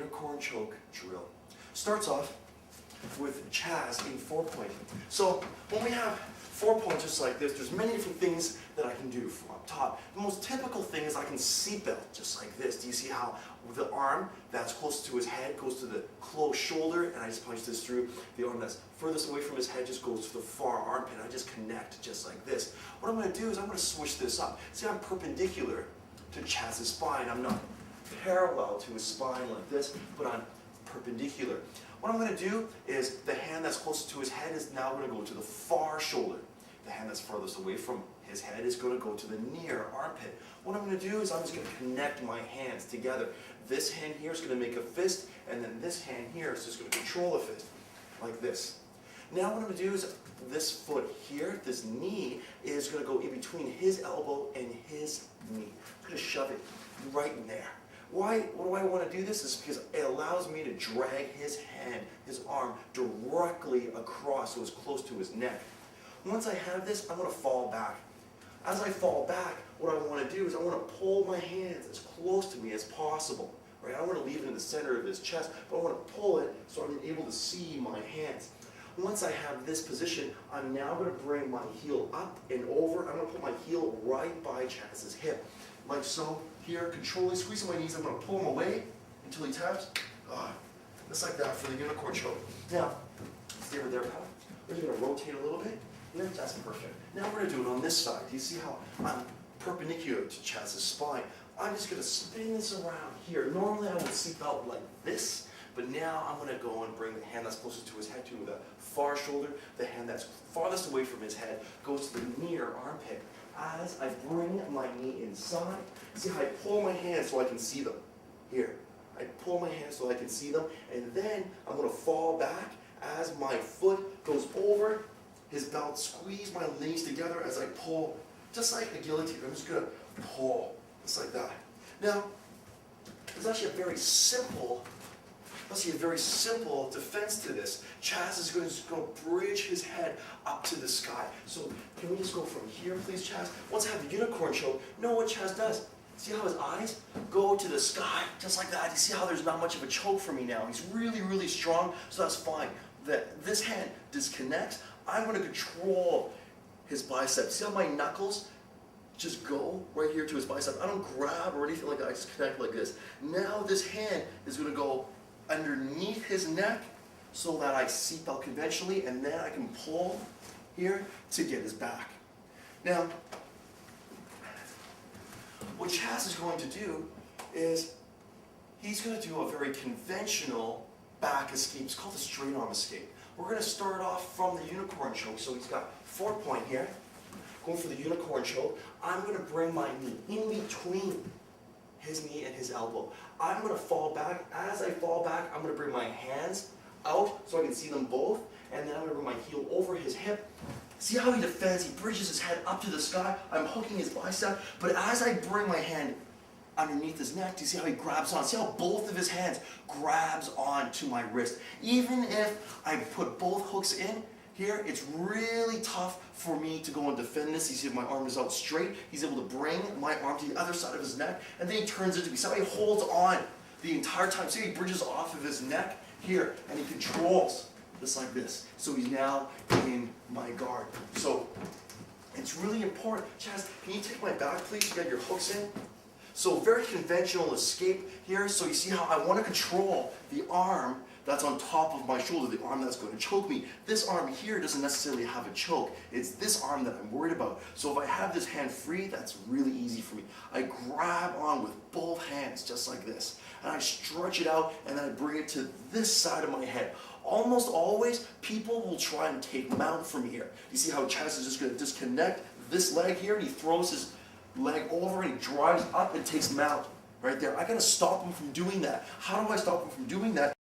unicorn choke drill. Starts off with Chaz in 4-point. So when we have 4-point just like this, there's many different things that I can do from up top. The most typical thing is I can seatbelt just like this. Do you see how the arm that's close to his head goes to the close shoulder, and I just punch this through. The arm that's furthest away from his head just goes to the far armpit. I just connect just like this. What I'm going to do is I'm going to switch this up. See, I'm perpendicular to Chaz's spine. I'm not parallel to his spine like this, but I'm perpendicular. What I'm going to do is the hand that's closest to his head is now going to go to the far shoulder. The hand that's farthest away from his head is going to go to the near armpit. What I'm going to do is I'm just going to connect my hands together. This hand here is going to make a fist, and then this hand here is just going to control a fist, like this. Now what I'm going to do is this foot here, this knee, is going to go in between his elbow and his knee. I'm going to shove it right in there. Why do I want to do this? Is because it allows me to drag his hand, his arm, directly across so it's close to his neck. Once I have this, I'm going to fall back. As I fall back, what I want to do is I want to pull my hands as close to me as possible. Right? I don't want to leave it in the center of his chest, but I want to pull it so I'm able to see my hands. Once I have this position, I'm now going to bring my heel up and over. I'm going to put my heel right by Chaz's hip, like so. Here, controlling, squeezing my knees. I'm going to pull him away until he taps. Just like that for the unicorn choke. Now, stay right there, pal. We're just going to rotate a little bit. Yeah, that's perfect. Now we're going to do it on this side. Do you see how I'm perpendicular to Chaz's spine? I'm just going to spin this around here. Normally I would seatbelt like this, but now I'm going to go and bring the hand that's closest to his head to the far shoulder. The hand that's farthest away from his head goes to the near armpit. As I bring my knee inside, see how I pull my hands so I can see them. Here, I pull my hands so I can see them, and then I'm going to fall back as my foot goes over his belt, squeeze my knees together as I pull, just like a guillotine. I'm just going to pull, just like that. Now, there's actually a very simple defense to this. Chaz is going to bridge his head up to the sky. So can we just go from here, please, Chaz? Once I have the unicorn choke, know what Chaz does. See how his eyes go to the sky, just like that. You see how there's not much of a choke for me now. He's really, really strong, so that's fine. This hand disconnects. I'm going to control his biceps. See how my knuckles just go right here to his bicep? I don't grab or anything like that. I just connect like this. Now this hand is going to go underneath his neck so that I seatbelt conventionally, and then I can pull here to get his back. Now, what Chaz is going to do is he's going to do a very conventional back escape. It's called a straight arm escape. We're going to start off from the unicorn choke. So he's got 4-point here. Going for the unicorn choke. I'm going to bring my knee in between his knee and his elbow. I'm going to fall back. As I fall back, I'm going to bring my hands out so I can see them both. And then I'm going to bring my heel over his hip. See how he defends? He bridges his head up to the sky. I'm hooking his bicep. But as I bring my hand underneath his neck, do you see how he grabs on? See how both of his hands grabs on to my wrist. Even if I put both hooks in here, it's really tough for me to go and defend this. You see my arm is out straight. He's able to bring my arm to the other side of his neck, and then he turns it to me. See how he holds on the entire time. See how he bridges off of his neck here, and he controls just like this. So he's now in my guard. So it's really important. Chaz, can you take my back, please? You got your hooks in. So very conventional escape here. So you see how I want to control the arm that's on top of my shoulder, the arm that's going to choke me. This arm here doesn't necessarily have a choke. It's this arm that I'm worried about. So if I have this hand free, that's really easy for me. I grab on with both hands just like this, and I stretch it out, and then I bring it to this side of my head. Almost always, people will try and take mount from here. You see how Chaz is just going to disconnect this leg here, and he throws his leg over and he drives up and takes mount right there. I got to stop him from doing that. How do I stop him from doing that?